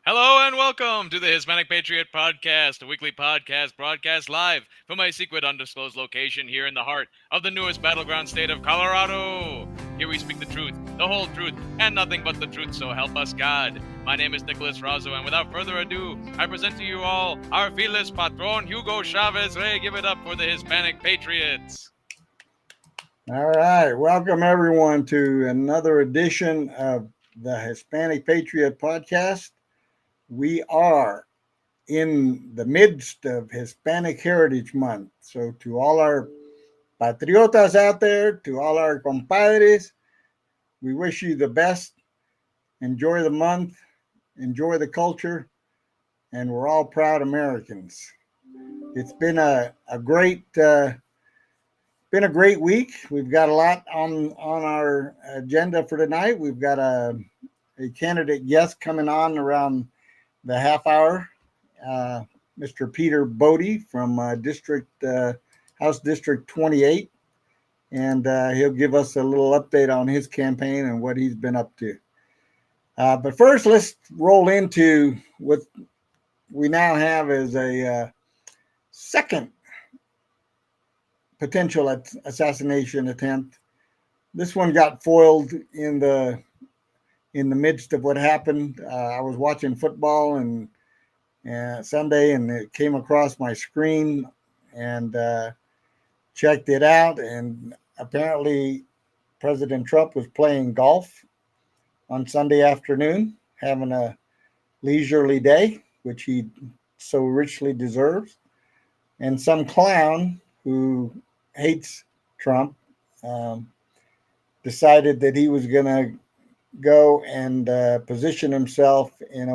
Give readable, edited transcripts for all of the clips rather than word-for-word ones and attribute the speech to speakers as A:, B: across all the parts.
A: Hello and welcome to the Hispanic Patriot Podcast, a weekly podcast broadcast live from a secret undisclosed location here in the heart of the newest battleground state of Colorado. Here we speak the truth, the whole truth, and nothing but the truth, so help us God. My name is Nicholas Razo, and without further ado, I present to you all our fearless patron, Hugo Chavez. Ray, give it up for the Hispanic Patriots.
B: All right. Welcome, everyone, to another edition of the Hispanic Patriot Podcast. We are in the midst of Hispanic Heritage Month. So, to all our patriotas out there, to all our compadres, we wish you the best. Enjoy the month, enjoy the culture, and we're all proud Americans. It's been a great week. We've got a lot on our agenda for tonight. We've got a candidate guest coming on around the half hour, Mr. Peter Boddie from House District 28, and he'll give us a little update on his campaign and what he's been up to. But first, let's roll into what we now have as a second potential assassination attempt. This one got foiled in the midst of what happened. I was watching football and Sunday, and it came across my screen, and checked it out. And apparently, President Trump was playing golf on Sunday afternoon, having a leisurely day, which he so richly deserves. And some clown who hates Trump decided that he was going to go and position himself in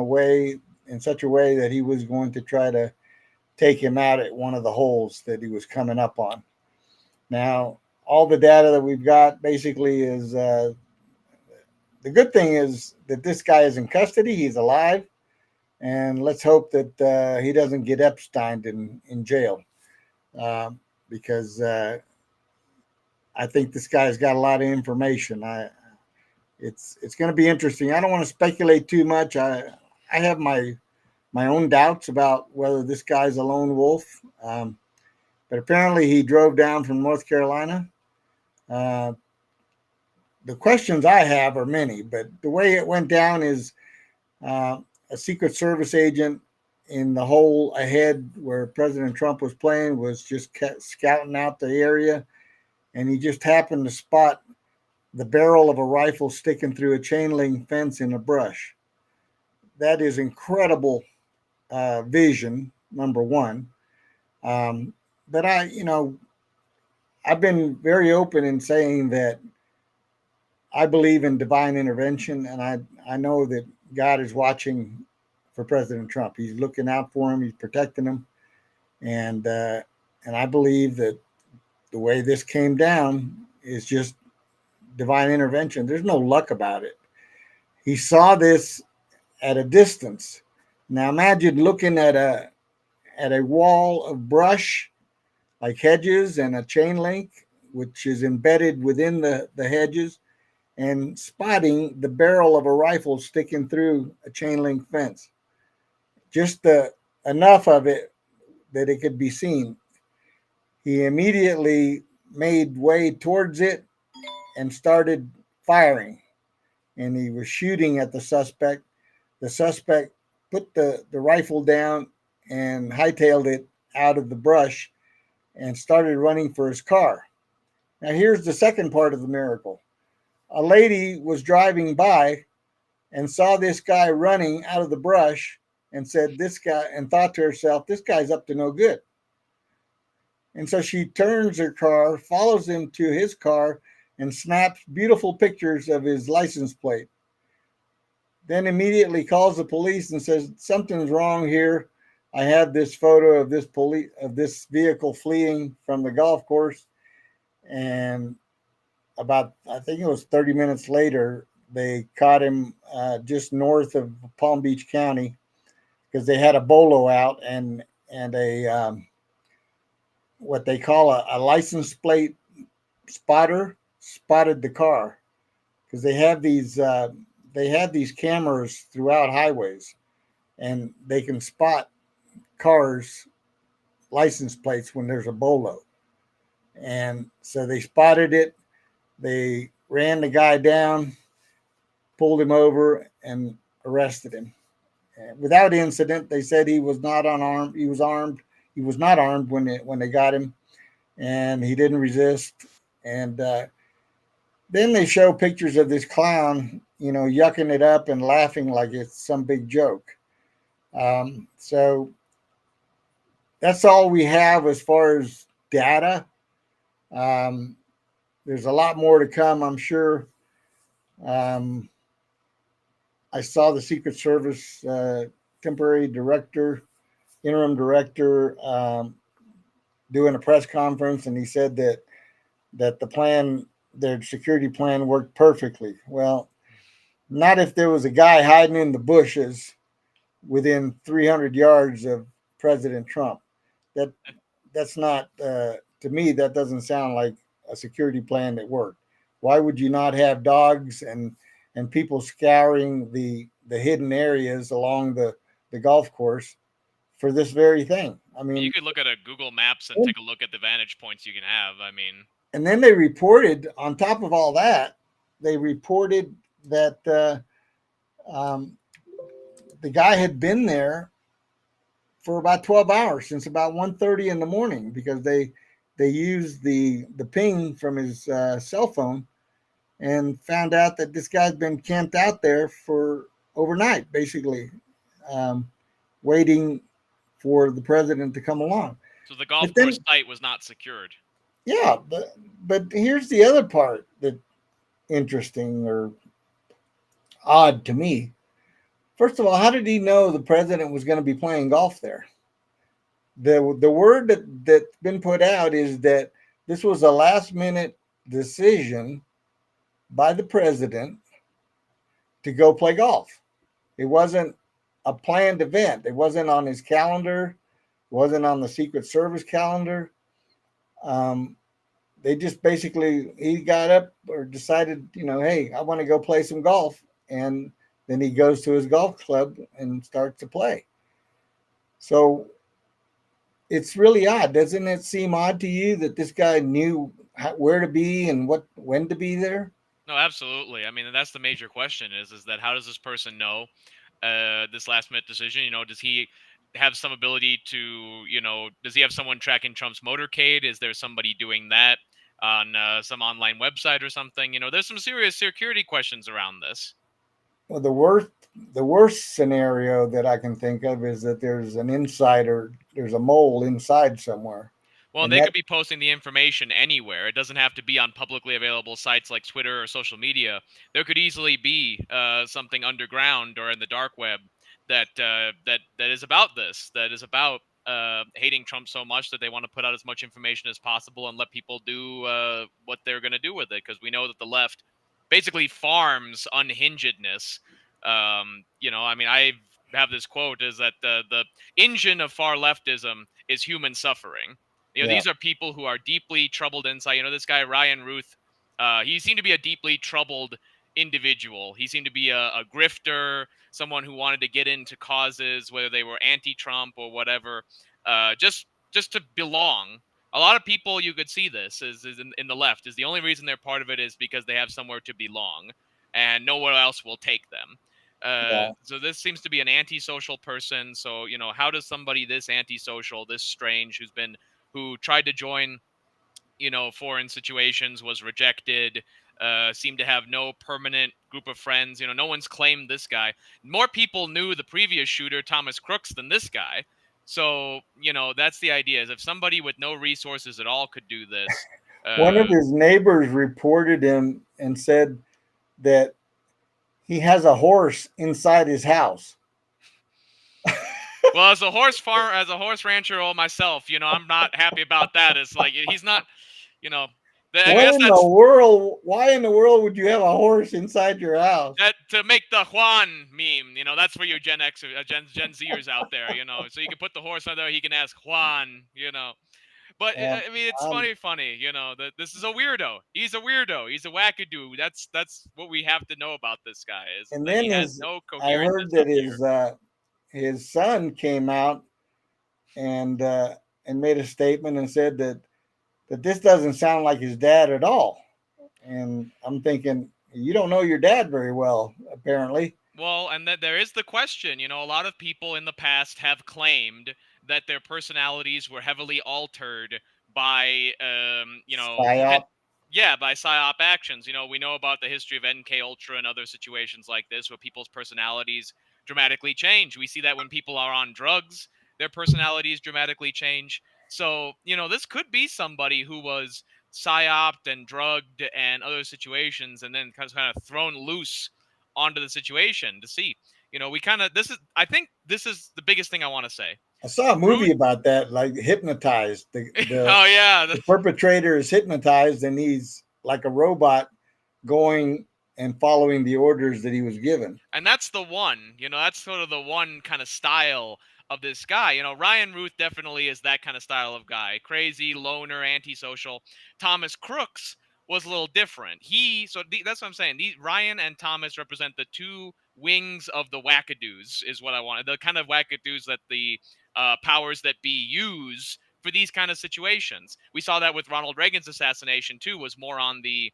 B: such a way that he was going to try to take him out at one of the holes that he was coming up on. Now, all the data that we've got basically is the good thing is that this guy is in custody. He's alive. And let's hope that he doesn't get Epsteined in jail. Because I think this guy's got a lot of information. It's going to be interesting. I don't want to speculate too much. I have my own doubts about whether this guy's a lone wolf. But apparently he drove down from North Carolina. The questions I have are many, but the way it went down is a Secret Service agent in the hole ahead where President Trump was playing was just scouting out the area, and he just happened to spot the barrel of a rifle sticking through a chain link fence in a brush. That is incredible vision, number one. But I've been very open in saying that I believe in divine intervention, and I know that God is watching for President Trump. He's looking out for him. He's protecting him, and I believe that the way this came down is just divine intervention. There's no luck about it. He saw this at a distance. Now imagine looking at a wall of brush, like hedges and a chain link, which is embedded within the hedges, and spotting the barrel of a rifle sticking through a chain link fence. Just enough of it that it could be seen. He immediately made way towards it and started firing. And he was shooting at the suspect. The suspect put the rifle down and hightailed it out of the brush and started running for his car. Now, here's the second part of the miracle. A lady was driving by and saw this guy running out of the brush and said, this guy, and thought to herself, this guy's up to no good. And so she turns her car, follows him to his car, and snaps beautiful pictures of his license plate. Then immediately calls the police and says, something's wrong here. I have this photo of this vehicle fleeing from the golf course. And I think it was 30 minutes later, they caught him just north of Palm Beach County, because they had a bolo out and a what they call a license plate spotter spotted the car, because they have these cameras throughout highways, and they can spot cars license plates when there's a bolo. And so they spotted it. They ran the guy down, pulled him over, and arrested him. And without incident, they said he was not unarmed. He was armed. He was not armed when they got him, and he didn't resist. And then they show pictures of this clown, yucking it up and laughing like it's some big joke. So that's all we have as far as data. There's a lot more to come, I'm sure. I saw the Secret Service temporary director, interim director, doing a press conference, and he said that the plan, their security plan, worked perfectly. Well, not if there was a guy hiding in the bushes within 300 yards of President Trump. That's not to me. That doesn't sound like a security plan that worked. Why would you not have dogs and people scouring the hidden areas along the golf course for this very thing? I mean,
A: you could look at a Google Maps and take a look at the vantage points you can have. I mean,
B: and then they reported, on top of all that, they reported that the guy had been there for about 12 hours, since about 1:30 in the morning, because they used the ping from his cell phone and found out that this guy's been camped out there for overnight, basically, waiting for the president to come along.
A: So the golf course site was not secured.
B: Yeah, but here's the other part that's interesting or odd to me. First of all, how did he know the president was going to be playing golf there? The word that's been put out is that this was a last minute decision by the president to go play golf. It wasn't a planned event. It wasn't on his calendar. It wasn't on the Secret Service calendar. They just basically, he got up or decided, hey, I want to go play some golf. And then he goes to his golf club and starts to play. So it's really odd. Doesn't it seem odd to you that this guy knew where to be and when to be there?
A: No, absolutely. I mean, that's the major question is that how does this person know this last minute decision? Does he have some ability to, does he have someone tracking Trump's motorcade? Is there somebody doing that on some online website or something? There's some serious security questions around this.
B: Well, the worst scenario that I can think of is that there's an insider, there's a mole inside somewhere.
A: Well, and they could be posting the information anywhere. It doesn't have to be on publicly available sites like Twitter or social media. There could easily be something underground or in the dark web that is about this, that is about hating Trump so much that they want to put out as much information as possible and let people do what they're going to do with it. Because we know that the left basically farms unhingedness. I mean, I have this quote is that the engine of far leftism is human suffering. These are people who are deeply troubled inside. This guy, Ryan Ruth, he seemed to be a deeply troubled individual. He seemed to be a grifter, someone who wanted to get into causes, whether they were anti-Trump or whatever, just to belong. A lot of people, you could see this is in the left, is the only reason they're part of it is because they have somewhere to belong and no one else will take them. So this seems to be an antisocial person. So, how does somebody this antisocial, this strange, who tried to join, foreign situations, was rejected, seemed to have no permanent group of friends. No one's claimed this guy. More people knew the previous shooter, Thomas Crooks, than this guy. So, that's the idea, is if somebody with no resources at all could do this.
B: One of his neighbors reported him and said that he has a horse inside his house.
A: Well, as a horse rancher all myself, I'm not happy about that. It's like he's not,
B: Why in the world would you have a horse inside your house?
A: That to make the Juan meme, that's for you Gen Gen Zers out there, so you can put the horse on there. He can ask Juan, But I mean, it's funny, that this is a weirdo. He's a weirdo. He's a wackadoo. That's what we have to know about this guy. Is
B: and
A: that
B: then
A: he has no
B: I heard that his son came out and made a statement and said that this doesn't sound like his dad at all. And I'm thinking, you don't know your dad very well, apparently.
A: Well, and that there is the question, a lot of people in the past have claimed that their personalities were heavily altered by,
B: Psyop.
A: yeah, by psyop actions. We know about the history of NK Ultra and other situations like this where people's personalities dramatically change. We see that when people are on drugs, their personalities dramatically change. So, this could be somebody who was psyoped and drugged and other situations and then kind of thrown loose onto the situation to see. I think this is the biggest thing I want to say.
B: I saw a
A: Ruth,
B: movie about that, like hypnotized.
A: oh yeah,
B: The perpetrator is hypnotized and he's like a robot going and following the orders that he was given.
A: and that's the one. That's sort of the one kind of style of this guy. Ryan Ruth definitely is that kind of style of guy. Crazy, loner, antisocial. Thomas Crooks was a little different. That's what I'm saying. Ryan and Thomas represent the two wings of the wackadoos, is what I wanted. The kind of wackadoos that the powers that be use for these kind of situations. We saw that with Ronald Reagan's assassination too. Was more on the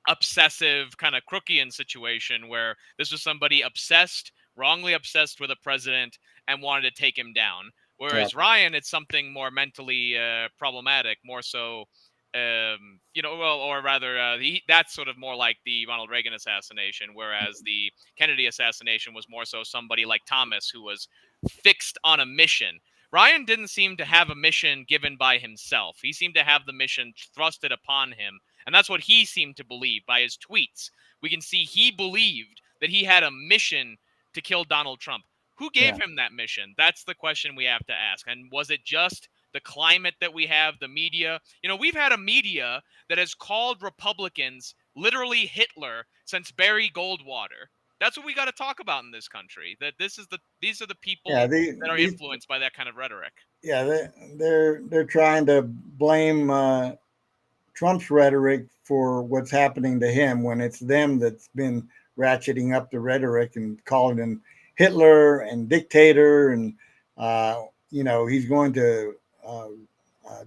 A: obsessive kind of Crookian situation where this was somebody wrongly obsessed with a president and wanted to take him down. Whereas Ryan, it's something more mentally problematic, more so, that's sort of more like the Ronald Reagan assassination, whereas the Kennedy assassination was more so somebody like Thomas who was fixed on a mission. Ryan didn't seem to have a mission given by himself. He seemed to have the mission thrusted upon him. And that's what he seemed to believe by his tweets. We can see he believed that he had a mission to kill Donald Trump. Who gave him that mission? That's the question we have to ask. And was it just the climate that we have, the media? We've had a media that has called Republicans literally Hitler since Barry Goldwater. That's what we got to talk about in this country. That these are the people that are influenced by that kind of rhetoric.
B: Yeah, they're trying to blame Trump's rhetoric for what's happening to him when it's them that's been ratcheting up the rhetoric and calling him Hitler and dictator, and he's going to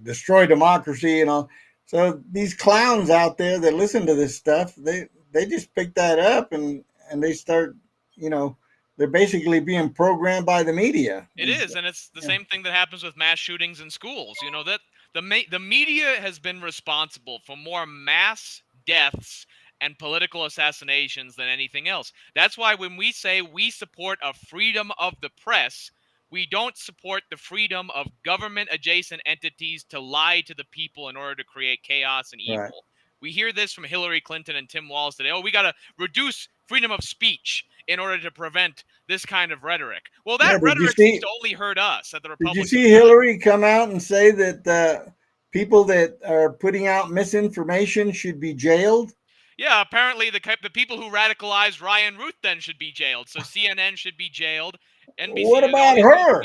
B: destroy democracy and all. So these clowns out there that listen to this stuff, they just pick that up and they start, they're basically being programmed by the media.
A: It is, and it's the same thing that happens with mass shootings in schools. That the media has been responsible for more mass deaths and political assassinations than anything else. That's why when we say we support a freedom of the press, we don't support the freedom of government-adjacent entities to lie to the people in order to create chaos and evil. Right. We hear this from Hillary Clinton and Tim Walz today. Oh, we got to reduce freedom of speech in order to prevent this kind of rhetoric. Well, that rhetoric seems to only hurt us at the Republican.
B: Did you see Hillary come out and say that people that are putting out misinformation should be jailed?
A: Yeah, apparently the people who radicalized Ryan Ruth then should be jailed. So CNN should be jailed. NBC.
B: What about her?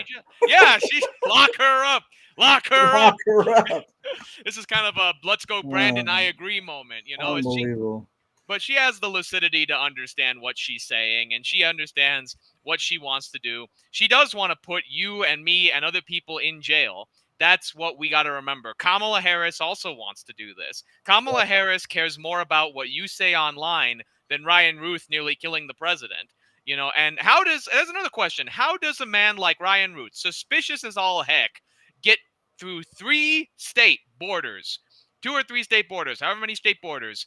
A: Yeah, lock her up. Lock her
B: up.
A: This is kind of a let's go Brandon, I agree moment,
B: Unbelievable.
A: But she has the lucidity to understand what she's saying, and she understands what she wants to do. She does want to put you and me and other people in jail. That's what we got to remember. Kamala Harris also wants to do this. Kamala Harris cares more about what you say online than Ryan Ruth nearly killing the president. And there's another question. How does a man like Ryan Ruth, suspicious as all heck, get through 3 state borders, 2 or 3 state borders, however many state borders,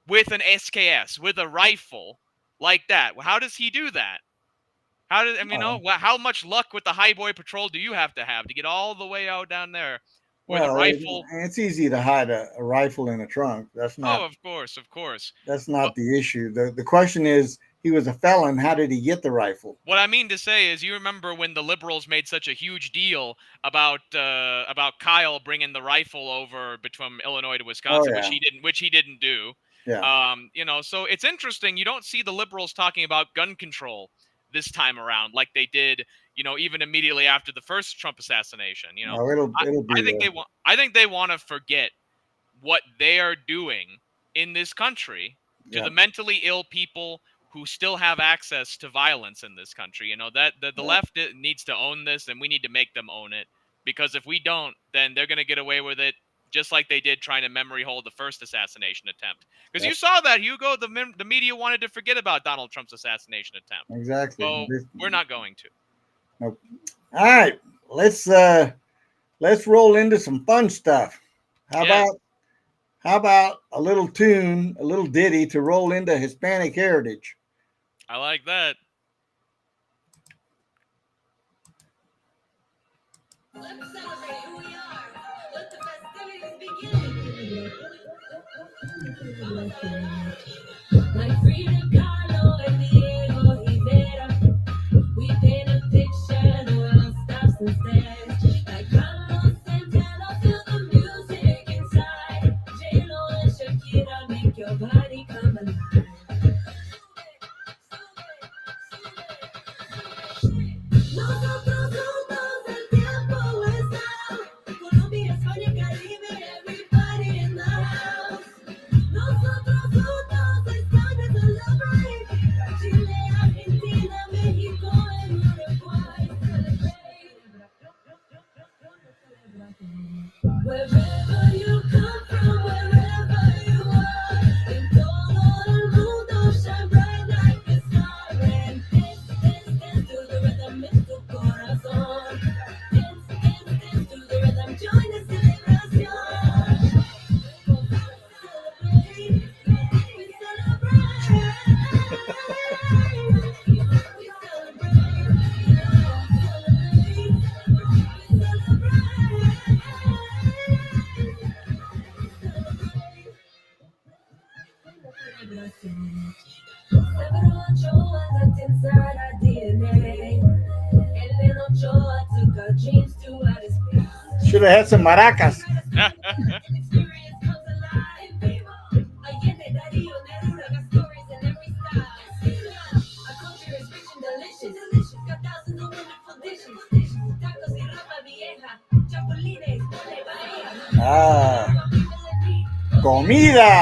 A: with an SKS, with a rifle like that? How does he do that? How much luck with the Highway Patrol do you have to get all the way out down there with a rifle?
B: It's easy to hide a rifle in a trunk. That's not.
A: Oh, of course.
B: That's not the issue. The question is, he was a felon. How did he get the rifle?
A: What I mean to say is, you remember when the liberals made such a huge deal about Kyle bringing the rifle over from Illinois to Wisconsin, which he didn't do.
B: Yeah.
A: So it's interesting. You don't see the liberals talking about gun control this time around like they did, even immediately after the first Trump assassination.
B: It'll be
A: I think they want to forget what they are doing in this country to the mentally ill people who still have access to violence in this country. You know, that the left needs to own this, and we need to make them own it, because if we don't, then they're going to get away with it just like they did trying to memory hold the first assassination attempt. Because you saw that, Hugo, the media wanted to forget about Donald Trump's assassination attempt.
B: Exactly.
A: Well, we're not going to.
B: Nope. All right, let's roll into some fun stuff. How about a little tune, a little ditty to roll into Hispanic heritage?
A: I like that.
C: Let's celebrate who we are. Let the festivities begin. Like Frida Kahlo and Diego Rivera, we paint a picture, the world stops instead. Like Carlos Santana, feel the music inside. J-Lo and Shakira make your body come alive. Nosotros juntos, el tiempo es now. Colombia, España, Caribe, everybody in the house. Nosotros juntos, it's time to celebrate. Chile, Argentina, Mexico, and Uruguay. Wherever you come from, wherever you are, en todo el mundo, shine bright like a star. And dance to the rhythm in tu corazón. Dance to the rhythm, join the celebración. Inside our DNA. Ellen Ochoa took our dreams to outer space.
B: Should have had some maracas.
C: Experience comes alive. Allende, Darío, Neruda got stories in every style. Our culture is rich and delicious. Got thousands of wonderful dishes. Tacos y ropa vieja. Chapulines, mole, bahía.
B: Comida.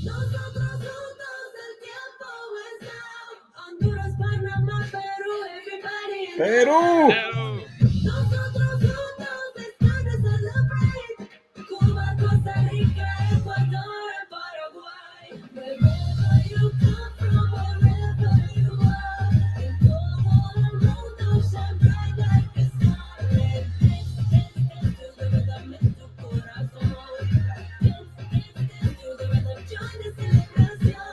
C: Nosotros juntos, el tiempo es now. Honduras, Panamá, Perú, everybody in the
B: Perú.
A: No.
C: Nosotros juntos, it's time to celebrate. Cuba, Costa Rica, Ecuador, and Paraguay. Wherever you come from, wherever you are, en todo el mundo, shine bright like a star. Dance to the rhythm in tu corazón. Dance to the rhythm, join the celebración.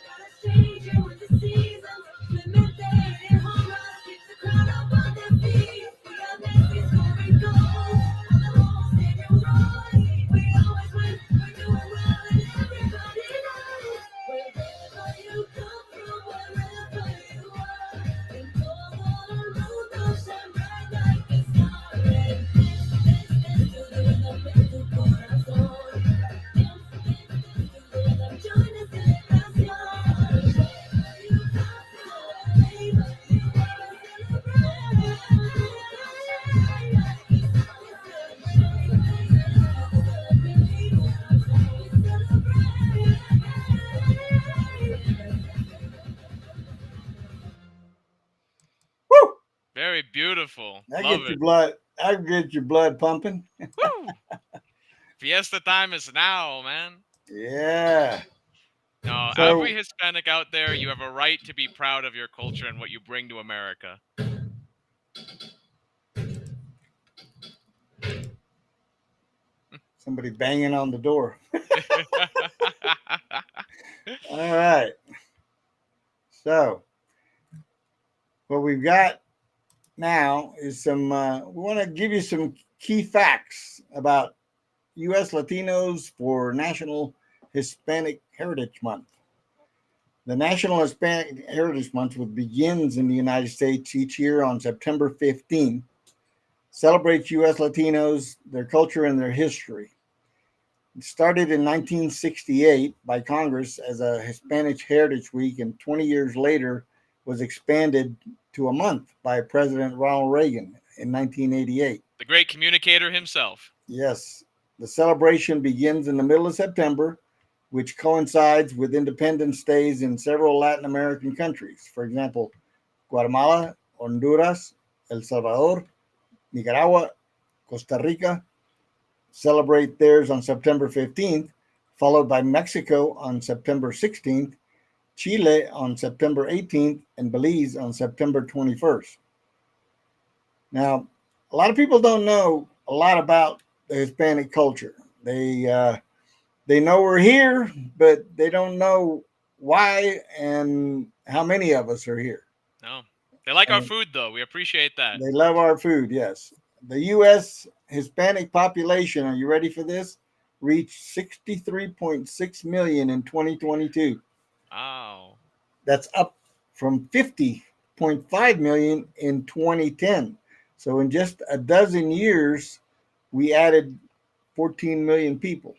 C: Gotta change it with the seasons. Clemente and home runs keeps the crowd up on their feet. We got Messi scoring goals, and the whole stadium roars. We always win, we're doing well, and everybody knows. Wherever you come from, wherever you are, en todo el mundo, shine bright like a star. Dance to the rhythm in tu corazón. Dance to the rhythm, join the celebración. Wherever you come from, wherever you are,
B: Woo!
A: Very beautiful.
B: That
A: Love
B: gets your
A: it.
B: blood. That gets your blood pumping.
A: Woo! Fiesta time is now, man.
B: Yeah.
A: No,
B: So-
A: every Hispanic out there, you have a right to be proud of your culture and what you bring to America.
B: Somebody banging on the door. All right. So, what we've got now is some, we want to give you some key facts about U.S. Latinos for National Hispanic Heritage Month. The National Hispanic Heritage Month, which begins in the United States each year on September 15, celebrates U.S. Latinos, their culture, and their history. It started in 1968 by Congress as a Hispanic Heritage Week, and 20 years later was expanded to a month by President Ronald Reagan in 1988.
A: The great communicator himself.
B: Yes, the celebration begins in the middle of September, which coincides with Independence Days in several Latin American countries. For example, Guatemala, Honduras, El Salvador, Nicaragua, Costa Rica celebrate theirs on September 15th, followed by Mexico on September 16th, Chile on September 18th, and Belize on September 21st. Now, a lot of people don't know a lot about the Hispanic culture. They know we're here, but they don't know why and how many of us are here.
A: No. They like our
B: And
A: food, though. We appreciate that.
B: they love our food, yes. The U.S. Hispanic population, are you ready for this? Reached 63.6 million in 2022.
A: Wow.
B: That's up from 50.5 million in 2010. So in just a dozen years, we added 14 million people.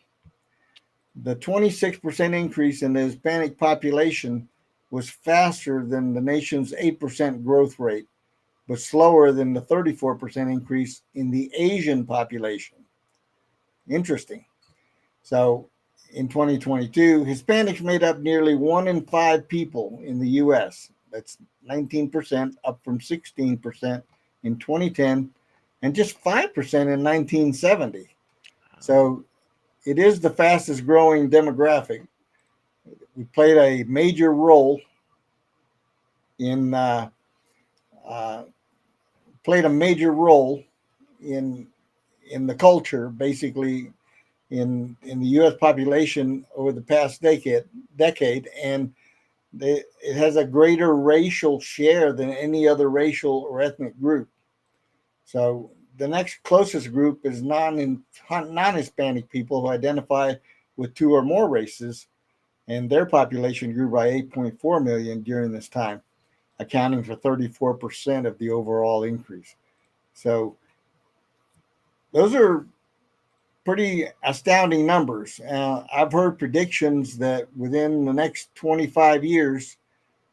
B: The 26% increase in the Hispanic population was faster than the nation's 8% growth rate, but slower than the 34% increase in the Asian population. Interesting. So in 2022, Hispanics made up nearly 1 in 5 people in the US. That's 19%, up from 16% in 2010 and just 5% in 1970. So it is the fastest growing demographic. We in uh, played a major role in the culture, basically in the U.S. population over the past decade, and it has a greater racial share than any other racial or ethnic group. So the next closest group is non-Hispanic people who identify with 2 or more races, and their population grew by 8.4 million during this time, accounting for 34% of the overall increase. So those are pretty astounding numbers. I've heard predictions that within the next 25 years,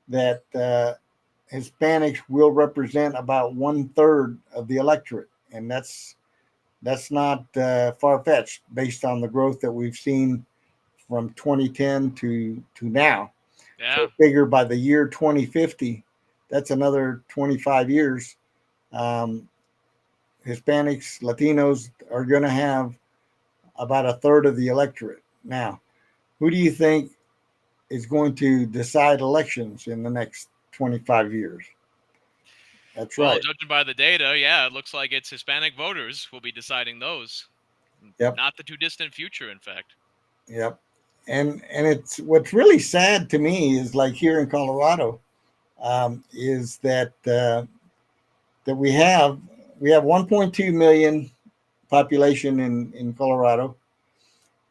B: that Hispanics will represent about 1/3 of the electorate, and that's not far fetched based on the growth that we've seen from 2010 to now.
A: Yeah.
B: So figure by the year 2050, that's another 25 years. Um, Hispanics, Latinos are going to have about 1/3 of the electorate. Now, who do you think is going to decide elections in the next 25 years? That's
A: Well,
B: right.
A: judging by the data, yeah, it looks like it's Hispanic voters will be deciding those.
B: Yep.
A: Not the too distant future, in fact.
B: Yep. And it's what's really sad to me is like here in Colorado, is that we have 1.2 million population in Colorado.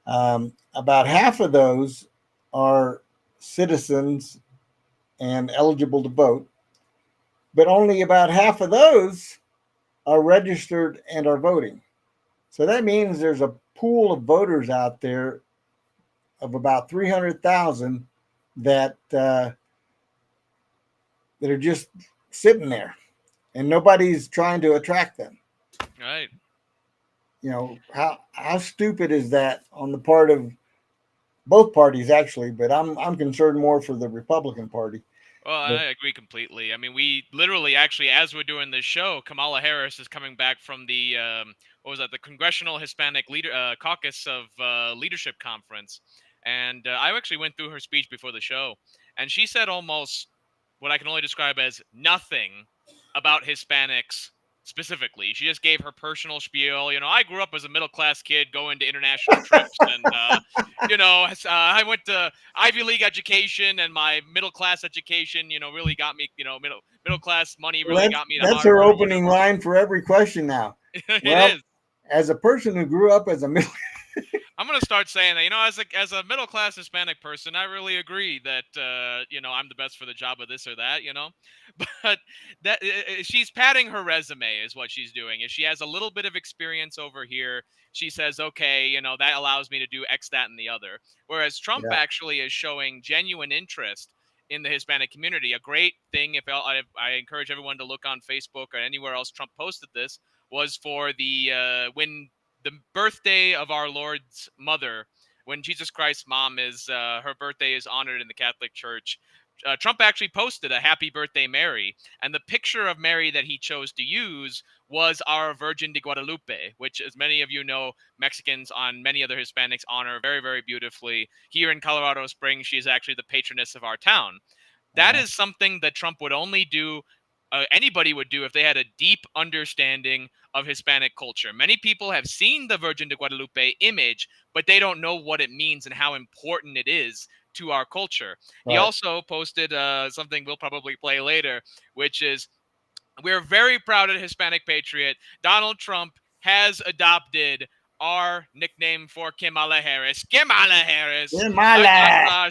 B: About half of those are citizens and eligible to vote, but only about half of those are registered and are voting. So that means there's a pool of voters out there of about 300,000 that are just sitting there, and nobody's trying to attract them.
A: Right.
B: How stupid is that on the part of both parties, actually? But I'm concerned more for the Republican Party.
A: Well,
B: But
A: I agree completely. I mean, we literally, actually, as we're doing this show, Kamala Harris is coming back from the what was that? The Congressional Hispanic Caucus of Leadership Conference, and I actually went through her speech before the show, and she said almost what I can only describe as nothing about Hispanics specifically. She just gave her personal spiel. I grew up as a middle class kid going to international trips, and I went to Ivy League education, and my middle class education, really got me. Middle class money
B: well,
A: really got me to
B: that's her
A: Harvard.
B: opening line for every question now.
A: It
B: Well,
A: is.
B: as a person who grew up as a middle,
A: I'm gonna start saying that. As a middle class Hispanic person, I really agree that I'm the best for the job of this or that. But that she's padding her resume is what she's doing. If she has a little bit of experience over here, she says, okay, that allows me to do X, that, and the other. Whereas Trump
B: yeah,
A: actually is showing genuine interest in the Hispanic community. A great thing, if I encourage everyone to look on Facebook or anywhere else Trump posted this, was for the when the birthday of our Lord's mother, when Jesus Christ's mom is her birthday is honored in the Catholic Church. Trump actually posted a "Happy Birthday, Mary," and the picture of Mary that he chose to use was our Virgin de Guadalupe, which, as many of you know, Mexicans on many other Hispanics honor very, very beautifully. Here in Colorado Springs, she is actually the patroness of our town. That is something that Trump would only do, anybody would do if they had a deep understanding of Hispanic culture. Many people have seen the Virgin de Guadalupe image, but they don't know what it means and how important it is to our culture. He
B: Right.
A: also posted something we'll probably play later, which is, we're very proud of Hispanic Patriot. Donald Trump has adopted our nickname for Kamala Harris. Kamala Harris.
B: Kamala.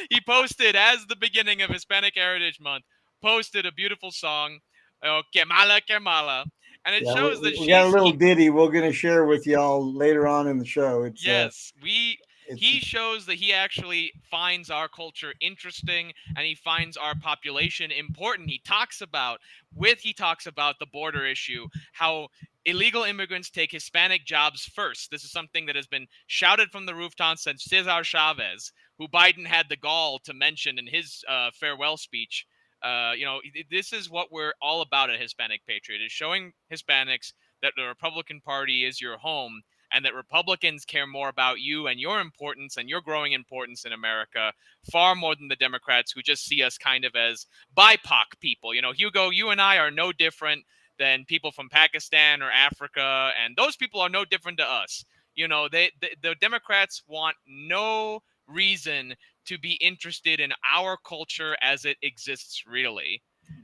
A: He posted, as the beginning of Hispanic Heritage Month, posted a beautiful song, Kamala, Kamala. And it
B: Yeah,
A: shows that
B: we got a
A: she's...
B: little ditty we're going to share with y'all later on in the show. It's
A: Yes,
B: it's
A: he shows that he actually finds our culture interesting and he finds our population important. He talks about the border issue, how illegal immigrants take Hispanic jobs first. This is something that has been shouted from the rooftops since Cesar Chavez, who Biden had the gall to mention in his farewell speech. This is what we're all about at Hispanic Patriot, is showing Hispanics that the Republican Party is your home, and that Republicans care more about you and your importance and your growing importance in America far more than the Democrats, who just see us kind of as BIPOC people. Hugo, you and I are no different than people from Pakistan or Africa, and those people are no different to us. The Democrats want no reason to be interested in our culture as it exists really.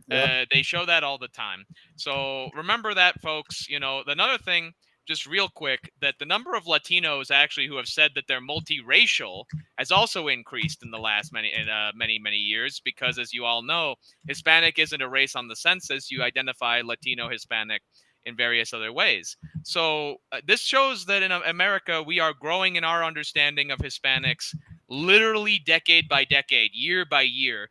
B: Yep.
A: They show that all the time. So remember that, folks. Another thing, just real quick, that the number of Latinos actually who have said that they're multiracial has also increased in the last many years, because, as you all know, Hispanic isn't a race on the census. You identify Latino, Hispanic in various other ways. So this shows that in America, we are growing in our understanding of Hispanics literally decade by decade, year by year.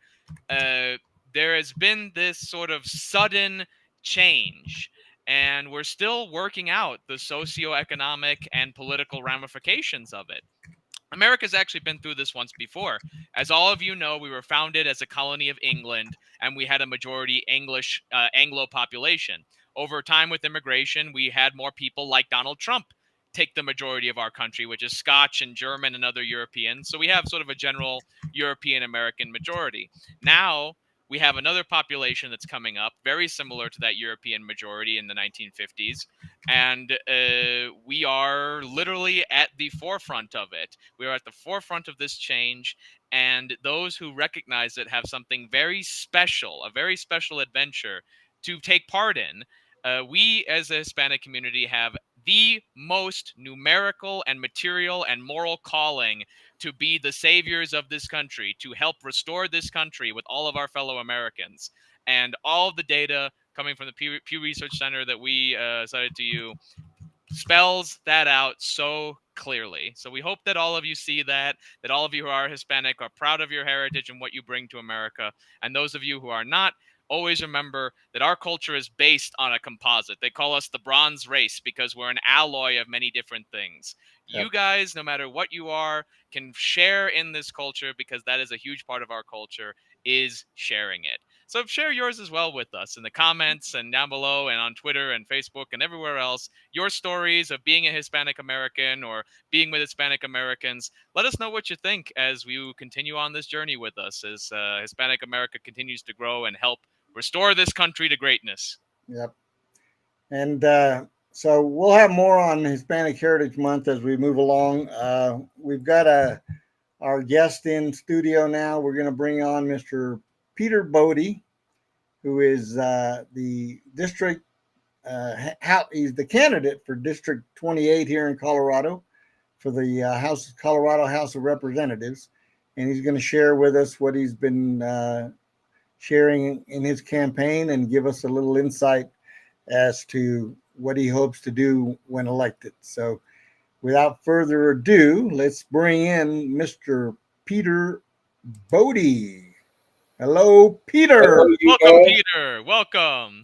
A: There has been this sort of sudden change, and we're still working out the socioeconomic and political ramifications of it. America's actually been through this once before. As all of you know, we were founded as a colony of England, and we had a majority Anglo population. Over time with immigration, we had more people like Donald Trump take the majority of our country, which is Scotch and German and other Europeans. So we have sort of a general European American majority. Now we have another population that's coming up, very similar to that European majority in the 1950s. And we are literally at the forefront of it. We are at the forefront of this change. And those who recognize it have something very special, a very special adventure to take part in. We, as a Hispanic community, have the most numerical and material and moral calling to be the saviors of this country, to help restore this country with all of our fellow Americans. And all of the data coming from the Pew Research Center that we cited to you spells that out so clearly. So we hope that all of you see that all of you who are Hispanic are proud of your heritage and what you bring to America. And those of you who are not, always remember that our culture is based on a composite. They call us the bronze race because we're an alloy of many different things.
B: Yep.
A: You guys, no matter what you are, can share in this culture, because that is a huge part of our culture, is sharing it. So share yours as well with us in the comments and down below and on Twitter and Facebook and everywhere else. Your stories of being a Hispanic American or being with Hispanic Americans. Let us know what you think as we continue on this journey with us, as Hispanic America continues to grow and help restore this country to greatness.
B: Yep. And so we'll have more on Hispanic Heritage Month as we move along. We've got our guest in studio now. We're going to bring on Mr. Peter Boddie, who is the district, he's the candidate for District 28 here in Colorado for the Colorado House of Representatives. And he's going to share with us what he's been sharing in his campaign and give us a little insight as to what he hopes to do when elected. So without further ado, let's bring in Mr. Peter Boddie. Hello, Peter.
A: Welcome, Peter. Welcome.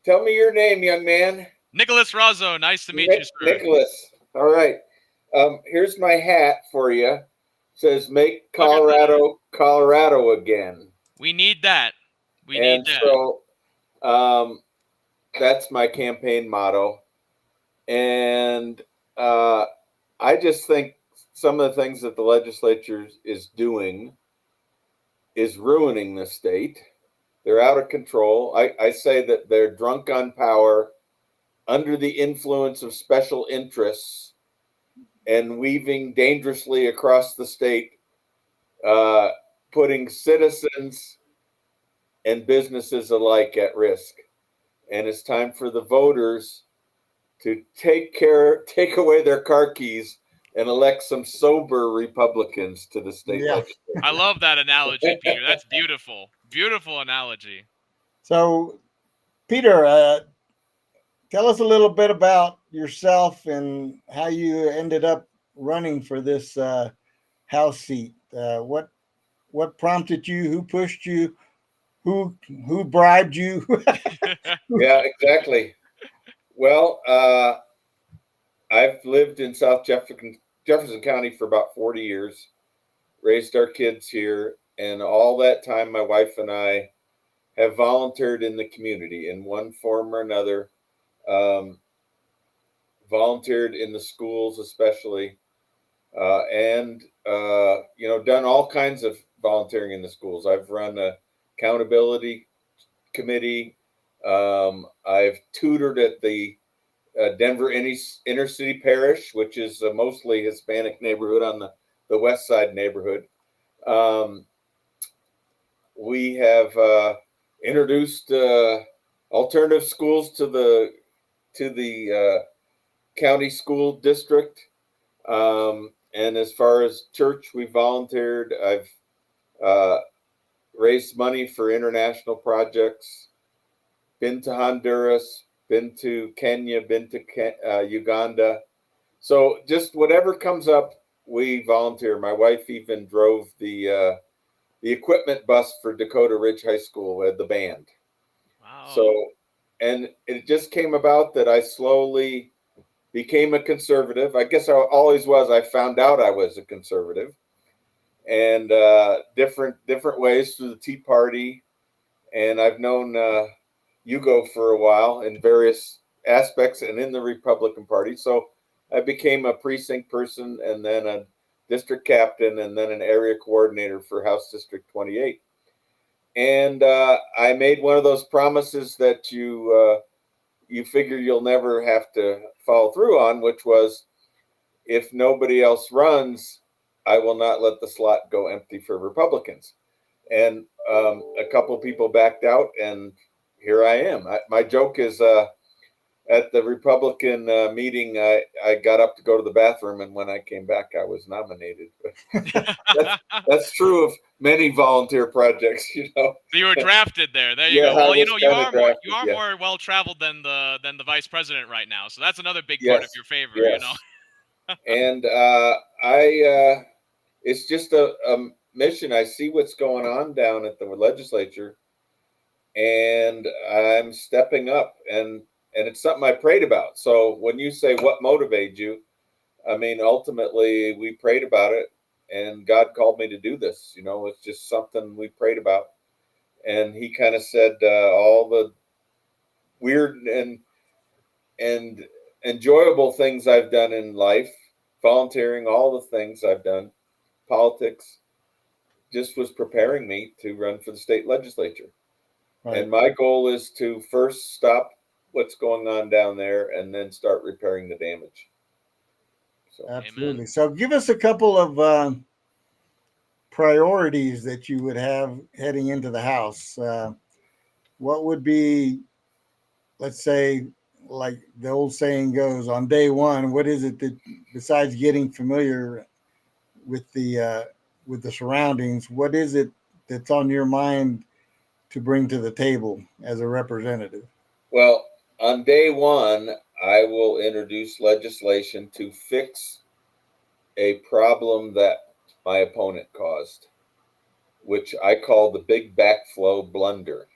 D: Tell me your name, young man.
A: Nicholas Razzo, nice to meet you, sir.
D: Nicholas. All right. Here's my hat for you. It says "Make
A: Look at
D: Colorado, Colorado again."
A: We need that. We need
D: And
A: that.
D: so that's my campaign motto. And I just think some of the things that the legislature is doing is ruining the state. They're out of control. I say that they're drunk on power, under the influence of special interests, and weaving dangerously across the state, putting citizens and businesses alike at risk. And it's time for the voters to take away their car keys and elect some sober Republicans to the state
B: Yeah.
D: legislature.
A: I love that analogy, Peter. That's beautiful. Beautiful analogy.
B: So, Peter, tell us a little bit about yourself and how you ended up running for this House seat. What prompted you? Who pushed you? Who bribed you?
D: Yeah, exactly. Well, I've lived in South Jefferson County for about 40 years, raised our kids here, and all that time my wife and I have volunteered in the community in one form or another. Volunteered in the schools especially, and done all kinds of volunteering in the schools. I've run a accountability committee. I've tutored at the Denver inner city parish, which is a mostly Hispanic neighborhood on the west side neighborhood. We have introduced alternative schools to the county school district. And as far as church, we volunteered. I've raised money for international projects, been to Honduras, been to Kenya, been to Uganda. So just whatever comes up, we volunteer. My wife even drove the equipment bus for Dakota Ridge High School with the band.
A: Wow.
D: So, and it just came about that I slowly became a conservative. I guess I always was. I found out I was a conservative, and different ways through the Tea Party. And I've known Hugo for a while in various aspects and in the Republican Party. So I became a precinct person and then a district captain and then an area coordinator for House District 28. And I made one of those promises that you figure you'll never have to follow through on, which was, if nobody else runs, I will not let the slot go empty for Republicans. And a couple of people backed out, and here I am. My joke is at the Republican meeting, I got up to go to the bathroom, and when I came back, I was nominated. That's true of many volunteer projects,
A: So you were drafted there. There you
D: Yeah,
A: go. Well,
D: I was
A: you
D: kinda
A: are
D: drafted,
A: more
D: yeah.
A: well traveled than the vice president right now. So that's another big part of
D: Yes,
A: your favor.
D: yes. And it's just a mission. I see what's going on down at the legislature, and I'm stepping up, and it's something I prayed about. So when you say what motivated you, I mean, ultimately we prayed about it, and God called me to do this. It's just something we prayed about, and He kind of said all the weird and enjoyable things I've done in life, volunteering, all the things I've done, politics, just was preparing me to run for the state legislature.
B: Right.
D: And my goal is to first stop what's going on down there and then start repairing the damage. So
B: Absolutely.
A: Amen.
B: So give us a couple of priorities that you would have heading into the House. What would be, let's say, like the old saying goes, on day one, what is it that, besides getting familiar with the surroundings, what is it that's on your mind to bring to the table as a representative?
D: well, on day one, I will introduce legislation to fix a problem that my opponent caused, which I call the big backflow blunder.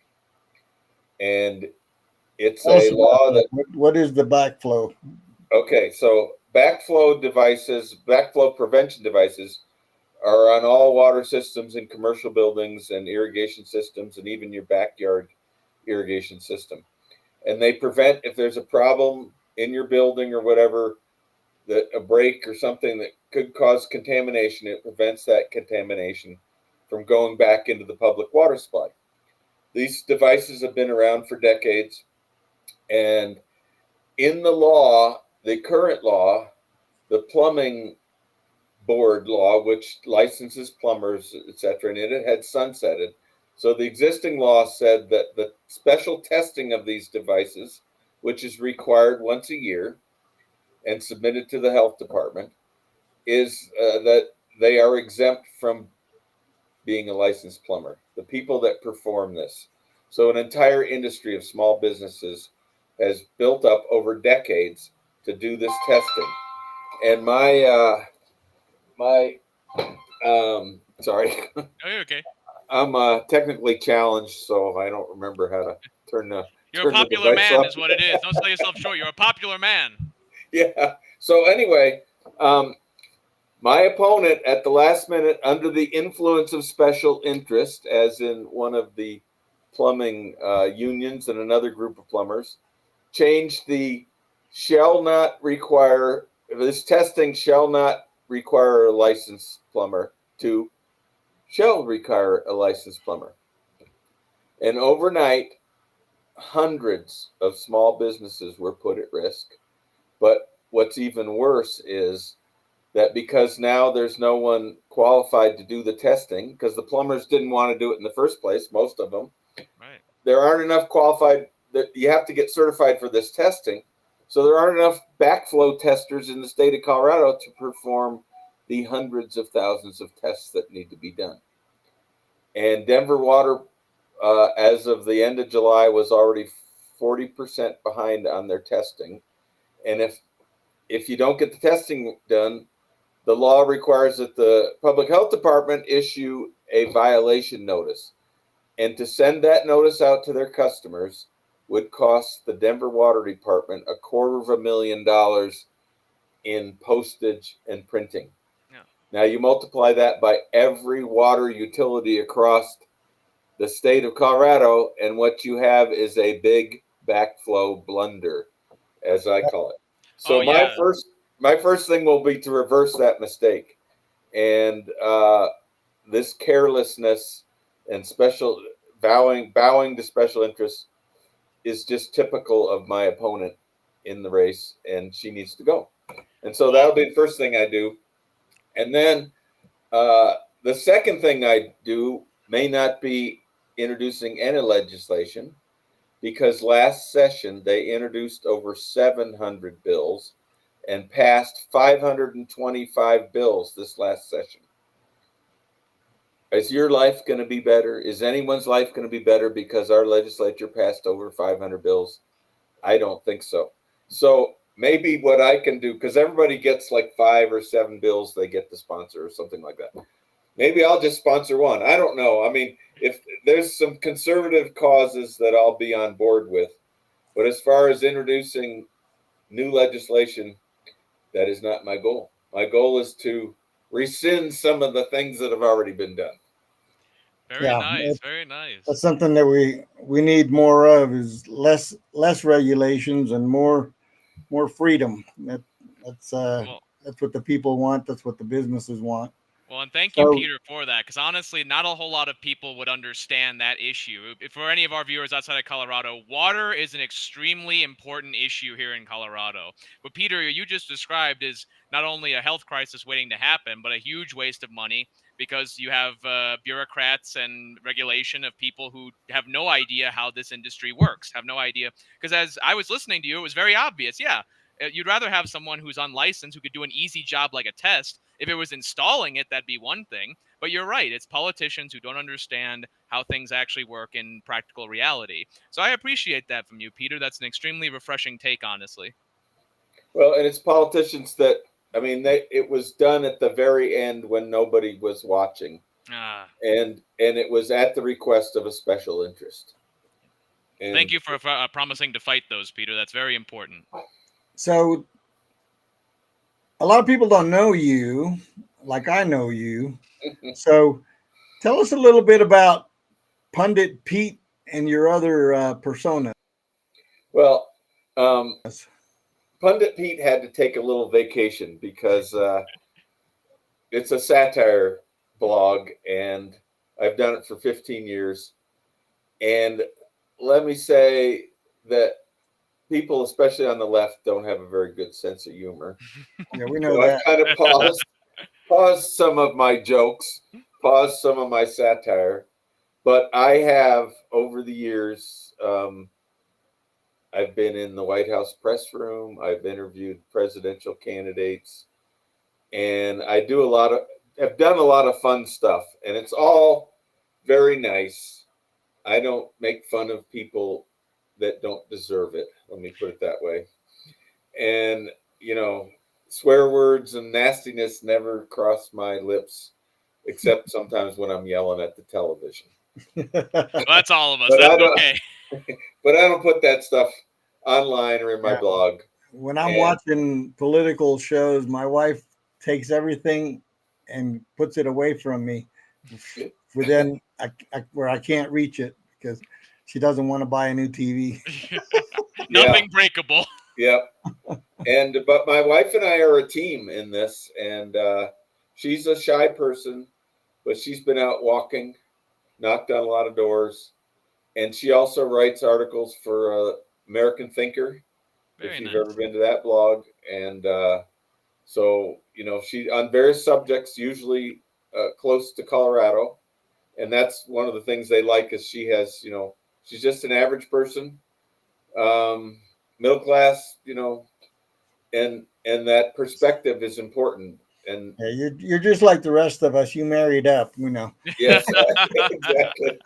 D: And It's
B: Tell us
D: a
B: about
D: law that,
B: what is the backflow?
D: okay, so backflow prevention devices are on all water systems in commercial buildings and irrigation systems and even your backyard irrigation system. And they prevent, if there's a problem in your building or whatever, that a break or something that could cause contamination, it prevents that contamination from going back into the public water supply. These devices have been around for decades, and in the law, the current law, the plumbing board law, which licenses plumbers, etc., and it had sunsetted. So the existing law said that the special testing of these devices, which is required once a year and submitted to the health department, is that they are exempt from being a licensed plumber, the people that perform this. So an entire industry of small businesses has built up over decades to do this testing. And sorry,
A: Oh, you're okay.
D: I'm technically challenged, so I don't remember how to turn the
A: You're a
D: turn the
A: popular
D: device
A: man,
D: off.
A: is what it is. Don't sell yourself short. You're a popular man.
D: Yeah. So anyway, my opponent at the last minute, under the influence of special interest, as in one of the plumbing unions and another group of plumbers, changed the this testing shall not require a licensed plumber to shall require a licensed plumber. And overnight, hundreds of small businesses were put at risk. But what's even worse is that because now there's no one qualified to do the testing, because the plumbers didn't want to do it in the first place, most of them,
A: Right.
D: there aren't enough qualified, that you have to get certified for this testing. So there aren't enough backflow testers in the state of Colorado to perform the hundreds of thousands of tests that need to be done. And Denver Water, as of the end of July, was already 40% behind on their testing. And if you don't get the testing done, the law requires that the public health department issue a violation notice. And to send that notice out to their customers would cost the Denver Water Department $250,000 in postage and printing.
A: Yeah.
D: Now you multiply that by every water utility across the state of Colorado, and what you have is a big backflow blunder, as I call it. So
A: Oh, yeah.
D: my first thing will be to reverse that mistake, and this carelessness and special bowing to special interests is just typical of my opponent in the race, and she needs to go. And so that'll be the first thing I do. And then the second thing I do may not be introducing any legislation, because last session they introduced over 700 bills and passed 525 bills this last session. Is your life going to be better? Is anyone's life going to be better because our legislature passed over 500 bills? I don't think so. So maybe what I can do, because everybody gets like 5 or 7 bills they get to sponsor or something like that. Maybe I'll just sponsor one. I don't know. I mean, if there's some conservative causes that I'll be on board with, but as far as introducing new legislation, that is not my goal. My goal is to rescind some of the things that have already been done.
A: Very
B: Yeah,
A: nice. Very nice.
B: That's something that we need more of, is less regulations and more freedom. That's
A: Well,
B: what the people want. That's what the businesses want.
A: Well, and thank you,
B: So-
A: Peter, for that, because honestly, not a whole lot of people would understand that issue. If for any of our viewers outside of Colorado, water is an extremely important issue here in Colorado. What Peter, you just described is not only a health crisis waiting to happen, but a huge waste of money, because you have bureaucrats and regulation of people who have no idea how this industry works, have no idea. Because as I was listening to you, it was very obvious. Yeah, you'd rather have someone who's unlicensed who could do an easy job like a test. If it was installing it, that'd be one thing. But you're right. It's politicians who don't understand how things actually work in practical reality. So I appreciate that from you, Peter. That's an extremely refreshing take, honestly.
D: Well, and it's politicians that, I mean, it was done at the very end when nobody was watching. And it was at the request of a special interest. And
A: Thank you for promising to fight those, Peter. That's very important.
B: So a lot of people don't know you like I know you. So tell us a little bit about Pundit Pete and your other persona.
D: Well, Pundit Pete had to take a little vacation because it's a satire blog, and I've done it for 15 years. And let me say that people, especially on the left, don't have a very good sense of humor.
B: Yeah, we know
D: So
B: that.
D: I kind of paused some of my jokes, paused some of my satire. But I have, over the years, I've been in the White House press room. I've interviewed presidential candidates, and have done a lot of fun stuff, and it's all very nice. I don't make fun of people that don't deserve it. Let me put it that way. And, swear words and nastiness never cross my lips, except sometimes when I'm yelling at the television.
A: Well, that's all of us.
D: But
A: That's okay.
D: But I don't put that stuff online or in my blog.
B: When I'm watching political shows, my wife takes everything and puts it away from me where I can't reach it because she doesn't want to buy a new TV.
A: Nothing breakable.
D: Yep. But my wife and I are a team in this, and she's a shy person, but she's been out walking, knocked on a lot of doors, and she also writes articles for American Thinker.
A: Very
D: if you've
A: nice.
D: ever been to that blog, and so she on various subjects, usually close to Colorado, and that's one of the things they like is she has she's just an average person, middle class, and that perspective is important. And
B: Yeah, you're just like the rest of us. You married up,
D: yes, exactly.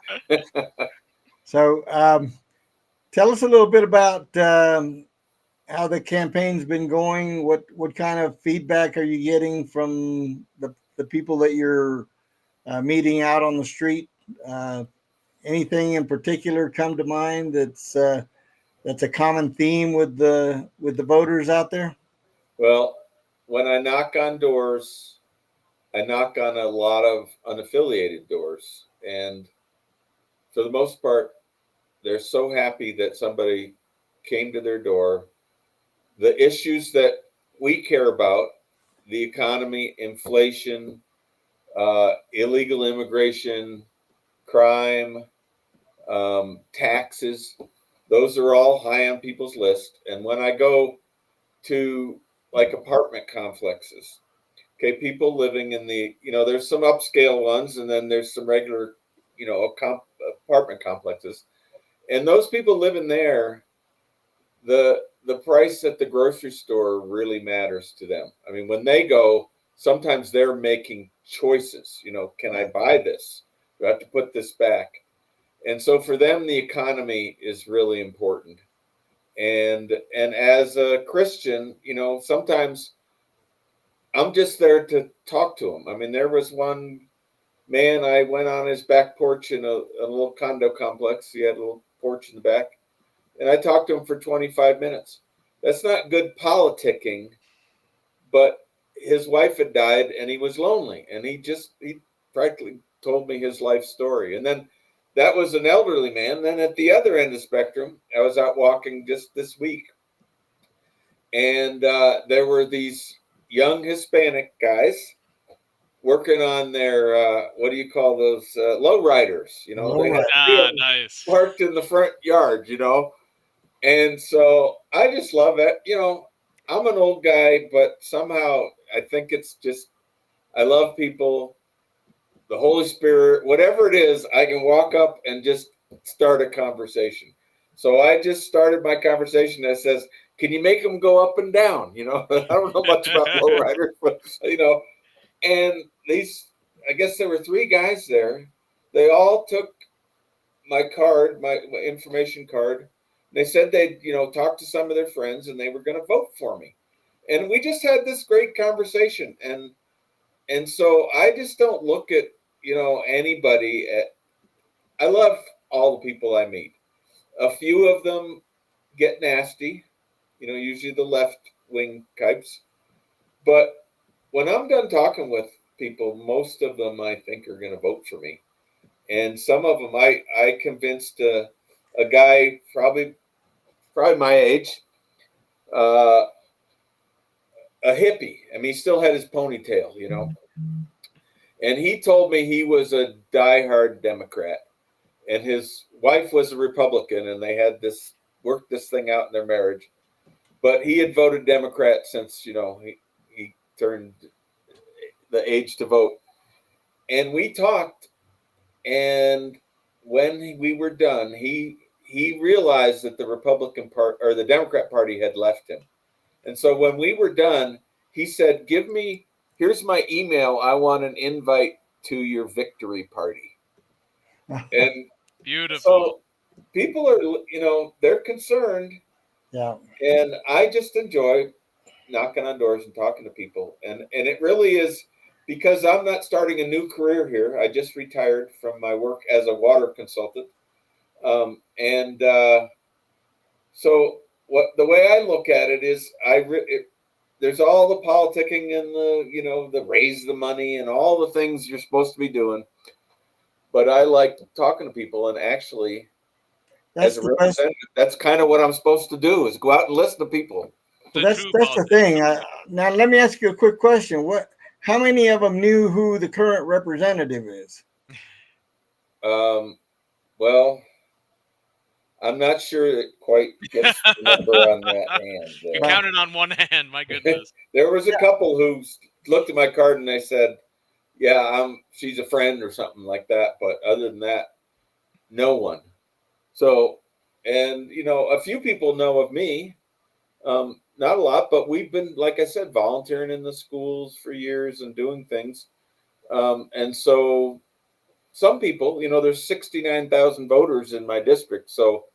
B: So tell us a little bit about how the campaign's been going. What kind of feedback are you getting from the people that you're meeting out on the street? Anything in particular come to mind that's a common theme with the voters out there?
D: Well, when I knock on doors, I knock on a lot of unaffiliated doors, and for the most part, they're so happy that somebody came to their door. The issues that we care about, the economy, inflation, illegal immigration, crime, taxes, those are all high on people's list. And when I go to like apartment complexes, okay, people living in there's some upscale ones, and then there's some regular, apartment complexes. And those people living there, the price at the grocery store really matters to them. I mean, when they go, sometimes they're making choices. Can I buy this? Do I have to put this back? And so for them, the economy is really important. And as a Christian, sometimes I'm just there to talk to them. I mean, there was one man, I went on his back porch in a little condo complex. He had a little porch in the back. And I talked to him for 25 minutes. That's not good politicking, but his wife had died and he was lonely. And he practically told me his life story. And then that was an elderly man. Then at the other end of the spectrum, I was out walking just this week. And there were these young Hispanic guys working on their, what do you call those, low riders? They had
A: Nice.
D: parked in the front yard, And so I just love it. I'm an old guy, but somehow I think it's just, I love people, the Holy Spirit, whatever it is, I can walk up and just start a conversation. So I just started my conversation that says, can you make them go up and down? I don't know much about lowriders, but, and I guess there were 3 guys there. They all took my card, my information card. They said they'd, talk to some of their friends and they were going to vote for me. And we just had this great conversation. And so I just don't look at, anybody I love all the people I meet. a few of them get nasty, usually the left wing types. But when I'm done talking with people, most of them I think are going to vote for me. And some of them I convinced a guy probably my age, a hippie. I mean, he still had his ponytail, and he told me he was a diehard Democrat, and his wife was a Republican, and they had worked this thing out in their marriage. But he had voted Democrat since he turned the age to vote, and we talked. And when we were done, he realized that the Republican Party or the Democrat Party had left him. And so when we were done, he said, here's my email. I want an invite to your victory party. And
A: Beautiful.
D: so people are, they're concerned.
B: Yeah.
D: And I just enjoy knocking on doors and talking to people. And it really is, because I'm not starting a new career here. I just retired from my work as a water consultant. So the way I look at it is there's all the politicking and the raise the money and all the things you're supposed to be doing. But I like talking to people, and actually, as a representative, that's kind of what I'm supposed to do, is go out and listen to people.
B: So that's the thing. Now let me ask you a quick question. How many of them knew who the current representative is?
D: Well, I'm not sure it quite gets the number on that hand.
A: You counted on one hand, my goodness.
D: There was a couple who looked at my card and they said, yeah, she's a friend or something like that. But other than that, no one. So, and, a few people know of me. Not a lot, but we've been, like I said, volunteering in the schools for years and doing things. And so some people, there's 69,000 voters in my district. So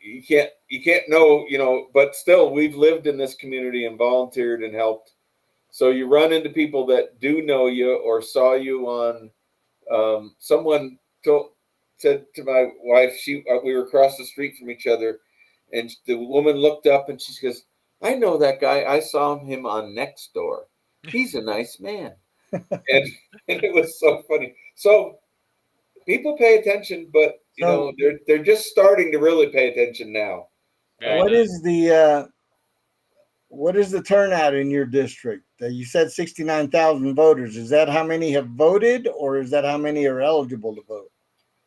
D: you can't know, but still we've lived in this community and volunteered and helped. So you run into people that do know you or saw you on, someone said to my wife, we were across the street from each other, and the woman looked up and she goes, I know that guy. I saw him on Nextdoor. He's a nice man. and it was so funny. So people pay attention, but they're just starting to really pay attention now.
B: What is the turnout in your district? You said 69,000 voters. Is that how many have voted, or is that how many are eligible to vote?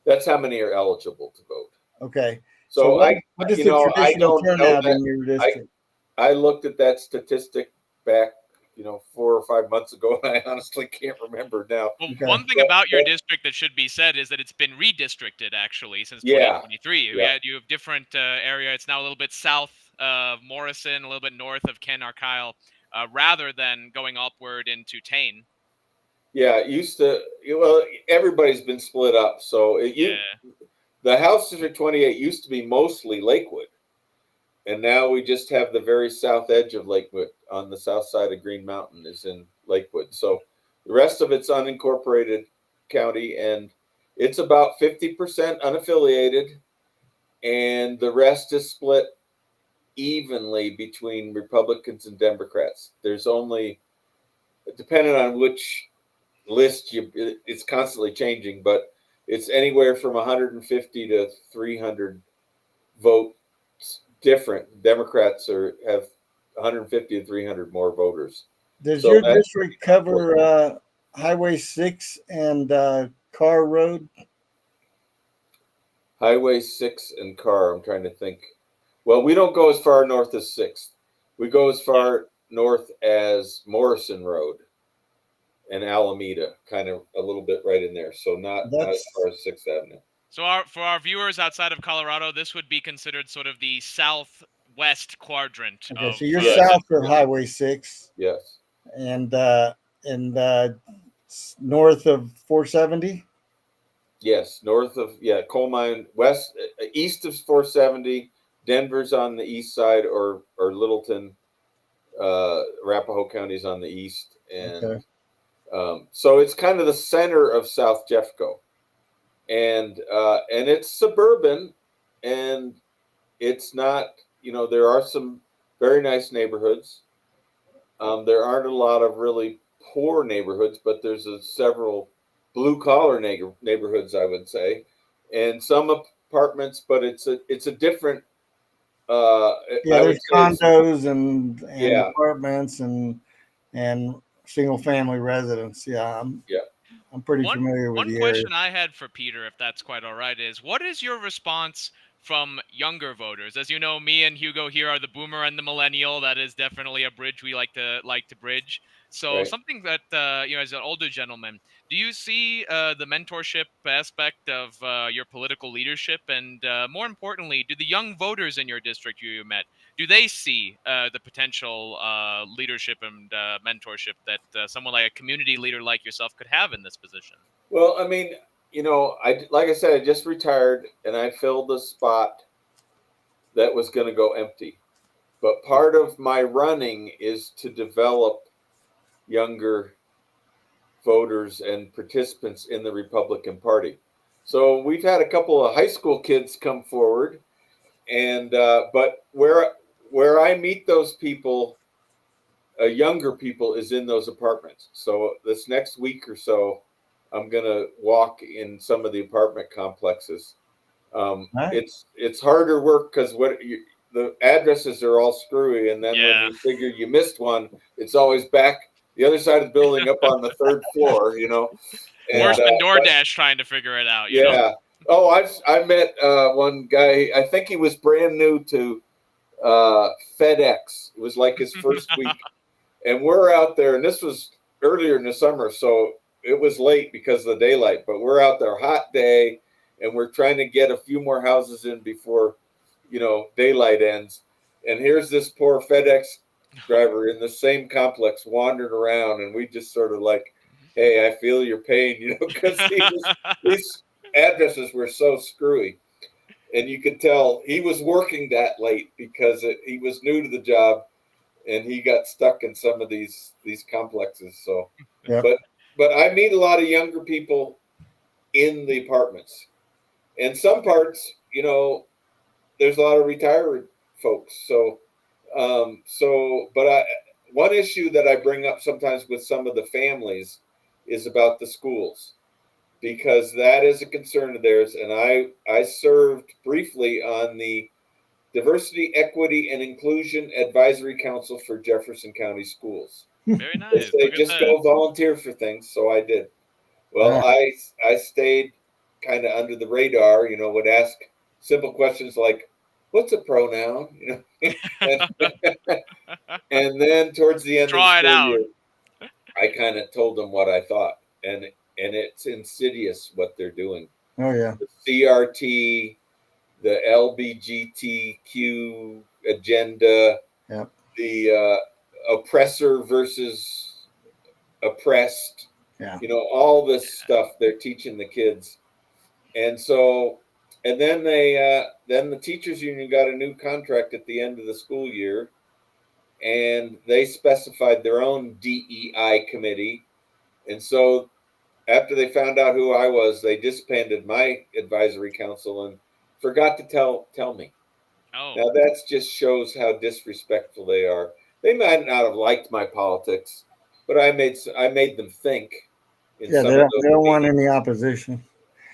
D: That's how many are eligible to vote.
B: Okay.
D: So
B: what is the traditional turnout in your district?
D: I looked at that statistic back, 4 or 5 months ago, and I honestly can't remember now.
A: Well, one thing about your district that should be said is that it's been redistricted, actually, since 2023.
D: Yeah.
A: You have different area. It's now a little bit south of Morrison, a little bit north of Ken Argyle, rather than going upward into Tain.
D: Yeah, it used to. Well, everybody's been split up. So the House District 28 used to be mostly Lakewood. And now we just have the very south edge of Lakewood on the south side of Green Mountain is in Lakewood. So the rest of it's unincorporated county, and it's about 50% unaffiliated, and the rest is split evenly between Republicans and Democrats. There's only, depending on which list it's constantly changing, but it's anywhere from 150 to 300 votes different. Democrats have 150 to 300 more voters.
B: Does your district cover Highway 6 and Carr Road?
D: Highway 6 and Carr, I'm trying to think. Well, we don't go as far north as 6th. We go as far north as Morrison Road and Alameda, kind of a little bit right in there. So not as far as 6th Avenue.
A: So for our viewers outside of Colorado, this would be considered sort of the southwest quadrant.
B: Okay, so you're south of Highway 6.
D: Yes.
B: And north of 470?
D: Yes, north of, Coal Mine, east of 470. Denver's on the east side, or Littleton, Arapahoe County's on the east. And so it's kind of the center of South Jeffco. And it's suburban, and it's not, there are some very nice neighborhoods. There aren't a lot of really poor neighborhoods, but there's several blue collar neighborhoods, I would say, and some apartments. But it's a different.
B: Yeah,
D: I would
B: there's
D: say it's,
B: condos and
D: yeah,
B: apartments and single family residence. Yeah,
D: yeah.
B: I'm pretty
A: One
B: familiar with
A: one
B: the area.
A: question I had for Peter, if that's quite all right, is what is your response from younger voters? As you know, me and Hugo here are the Boomer and the Millennial. That is definitely a bridge we like to bridge. So
D: Right.
A: something that as an older gentleman, do you see the mentorship aspect of your political leadership, and more importantly, do the young voters in your district you met, do they see the potential leadership and mentorship that someone like a community leader like yourself could have in this position?
D: Well, I mean, I like I said, I just retired and I filled a spot that was going to go empty. But part of my running is to develop younger voters and participants in the Republican Party. So we've had a couple of high school kids come forward, and but where I meet those people, younger people, is in those apartments. So this next week or so, I'm gonna walk in some of the apartment complexes.
B: Right?
D: It's harder work because the addresses are all screwy, and then when
A: Yeah.
D: you figure you missed one, it's always back the other side of the building up on the third floor. And
A: Worse than
D: but
A: DoorDash trying to figure it out, you know?
D: yeah. Oh, I met one guy. I think he was brand new to FedEx. It was like his first week, and we're out there. And this was earlier in the summer, so it was late because of the daylight. But we're out there, hot day, and we're trying to get a few more houses in before daylight ends. And here's this poor FedEx driver in the same complex wandering around, and we just sort of like, hey, I feel your pain, because these addresses were so screwy, and you could tell he was working that late because he was new to the job, and he got stuck in some of these complexes. So,
B: Yep.
D: but I meet a lot of younger people in the apartments, and some parts, there's a lot of retired folks. But one issue that I bring up sometimes with some of the families is about the schools, because that is a concern of theirs. And I served briefly on the Diversity, Equity, and Inclusion Advisory Council for Jefferson County Schools.
A: Very nice.
D: They
A: Look at
D: just
A: that.
D: go volunteer for things, so I did. Well,
B: Right.
D: I stayed kind of under the radar. Would ask simple questions like, "What's a pronoun?" and and then towards the end of the
A: Try it
D: school
A: out.
D: year, I kind of told them what I thought, and it's insidious what they're doing.
B: Oh yeah.
D: The CRT, the LBGTQ agenda,
B: Yep.
D: the oppressor versus oppressed,
B: Yeah.
D: all this stuff they're teaching the kids. And so, and then then the teachers union got a new contract at the end of the school year, and they specified their own DEI committee. And so after they found out who I was, they disbanded my advisory council and forgot to tell me.
A: Oh,
D: Now that just shows how disrespectful they are. They might not have liked my politics, but I made them think in
B: Yeah,
D: some of those
B: they don't want
D: meetings.
B: any opposition.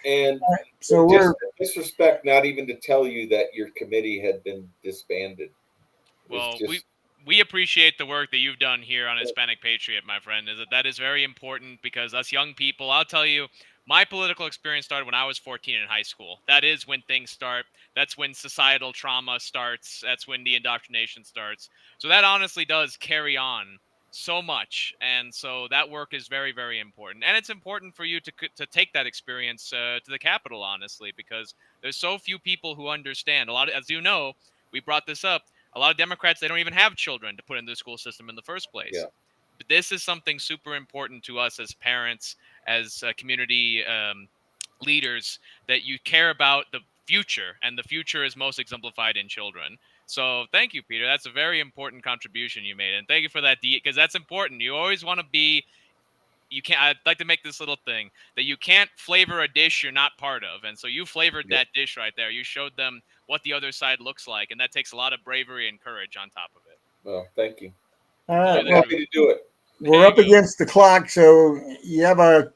D: And
B: So
D: just
B: we're
D: disrespect, not even to tell you that your committee had been disbanded. It's
A: well,
D: just
A: we appreciate the work that you've done here on Hispanic Patriot, my friend. That is very important because us young people, I'll tell you, my political experience started when I was 14 in high school. That is when things start. That's when societal trauma starts. That's when the indoctrination starts. So that honestly does carry on so much, and so that work is very, very important. And it's important for you to take that experience to the Capitol, honestly, because there's so few people who understand. A lot of, as you know, we brought this up. A lot of Democrats, they don't even have children to put in the school system in the first place.
D: yeah.
A: But this is something super important to us as parents, as community leaders, that you care about the future, and the future is most exemplified in children. So thank you, Peter. That's a very important contribution you made, and thank you for that, because that's important. You always want to be you can't. I'd like to make this little thing that you can't flavor a dish you're not part of, and so you flavored that dish right there. You showed them what the other side looks like, and that takes a lot of bravery and courage on top of it.
D: Well, thank you.
B: All right.
D: I'm happy to do it.
B: We're up against the clock, so you have a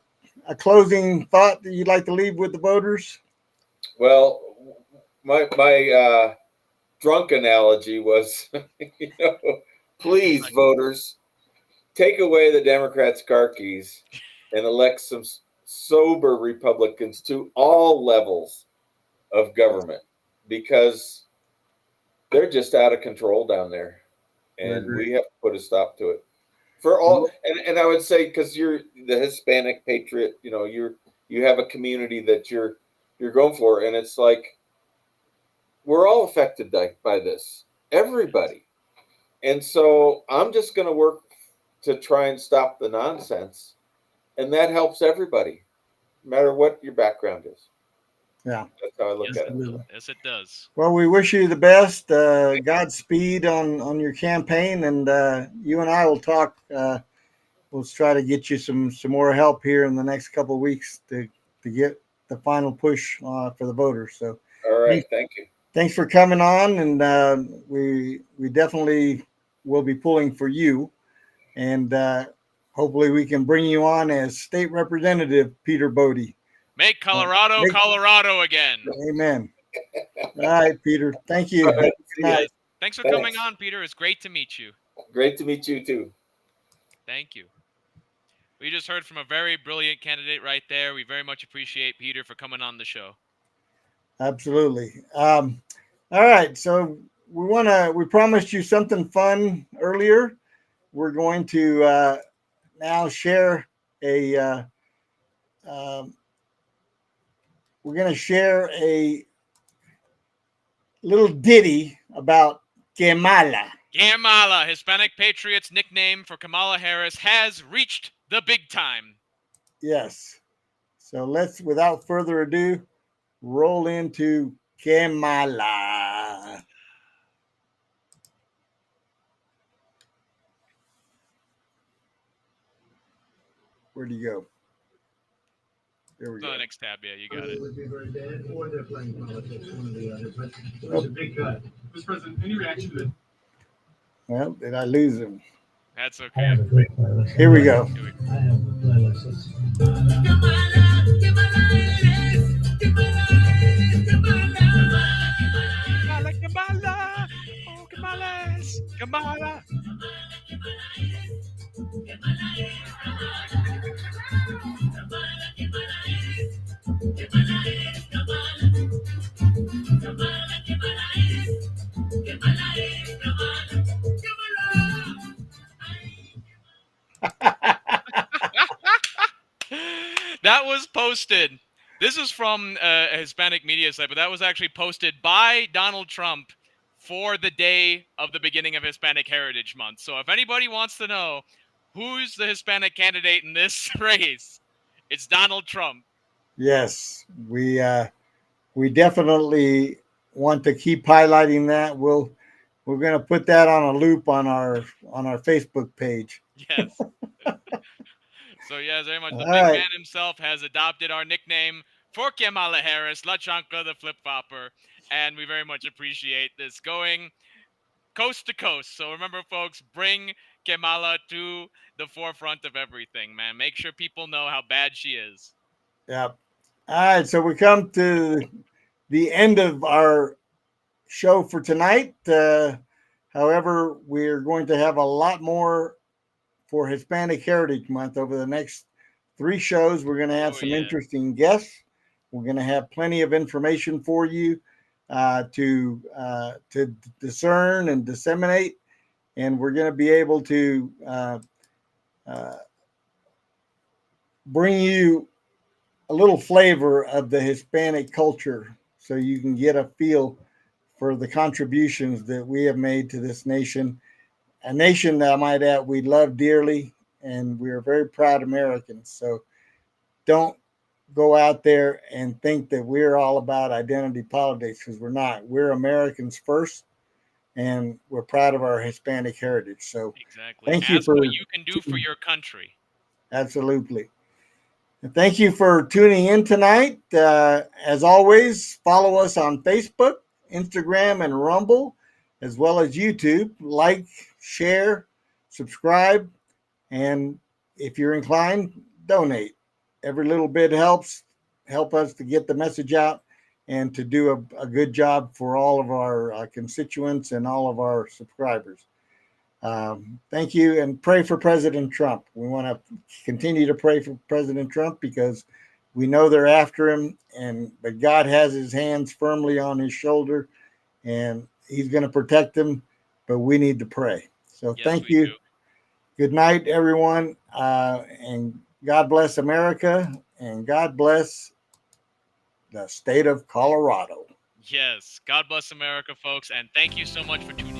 B: closing thought that you'd like to leave with the voters?
D: Well, my drunk analogy was, please, voters, take away the Democrats' car keys and elect some sober Republicans to all levels of government, because they're just out of control down there, and we have to put a stop to it. For all, and I would say, because you're the Hispanic Patriot, you have a community that you're going for, and it's like we're all affected by this, everybody, and so I'm just going to work to try and stop the nonsense, and that helps everybody, no matter what your background is.
B: Yeah,
D: that's how I look at it.
A: Yes, it does.
B: Well, we wish you the best. Godspeed on your campaign, and you and I will talk. We'll try to get you some more help here in the next couple of weeks to get the final push for the voters. So,
D: all right, thank you.
B: Thanks for coming on, and we definitely will be pulling for you, and hopefully we can bring you on as State Representative Peter Boddie.
A: Make Colorado Colorado again.
B: Amen. All right, Peter. Thank you.
A: Right. Thanks for coming on, Peter. It's great to meet you.
D: Great to meet you too.
A: Thank you. We just heard from a very brilliant candidate right there. We very much appreciate Peter for coming on the show.
B: Absolutely. All right. So we promised you something fun earlier. We're going to now share a little ditty about Kamala.
A: Kamala, Hispanic Patriot's nickname for Kamala Harris, has reached the big time.
B: Yes. So let's, without further ado, roll into Kamala. Where'd you go? There we go.
A: The next tab, yeah, you got it.
E: Would be very bad, or they're playing politics, one or the other. But it was a big cut. Mr. President, any reaction to that?
B: Well, did I lose him?
A: That's
E: I
A: okay.
E: have a great playlist.
B: Here we go.
E: I have a playlist.
A: Kamala, oh Kamala. That was posted. This is from a Hispanic media site, but that was actually posted by Donald Trump for the day of the beginning of Hispanic Heritage Month. So if anybody wants to know who's the Hispanic candidate in this race, it's Donald Trump.
B: Yes, we definitely want to keep highlighting that. We're going to put that on a loop on our Facebook page.
A: Yes. So yeah, very much the
B: All
A: big
B: right.
A: man himself has adopted our nickname for Kamala Harris, La Chancla, the flip-flopper, and we very much appreciate this going coast to coast. So remember, folks, bring Kamala to the forefront of everything, man. Make sure people know how bad she is.
B: Yep. All right, so we come to the end of our show for tonight. However, we're going to have a lot more for Hispanic Heritage Month over the next 3 shows. We're going to have some interesting guests. We're going to have plenty of information for you to discern and disseminate, and we're going to be able to bring you a little flavor of the Hispanic culture so you can get a feel for the contributions that we have made to this nation, a nation that I might add we love dearly, and we are very proud Americans. So don't go out there and think that we're all about identity politics, because we're not. We're Americans first, and we're proud of our Hispanic heritage. So
A: exactly.
B: thank
A: Ask
B: you for
A: what you can do for your country.
B: Absolutely. And thank you for tuning in tonight. As always, follow us on Facebook, Instagram, and Rumble, as well as YouTube. Like, share, subscribe, and if you're inclined, donate. Every little bit helps. Help us to get the message out and to do a good job for all of our constituents and all of our subscribers. Thank you, and pray for President Trump. We want to continue to pray for President Trump because we know they're after him, but God has his hands firmly on his shoulder, and he's going to protect him, but we need to pray. So
A: Yes,
B: thank
A: we
B: you.
A: do.
B: Good night, everyone, and God bless America, and God bless the state of Colorado.
A: Yes. God bless America, folks. And thank you so much for tuning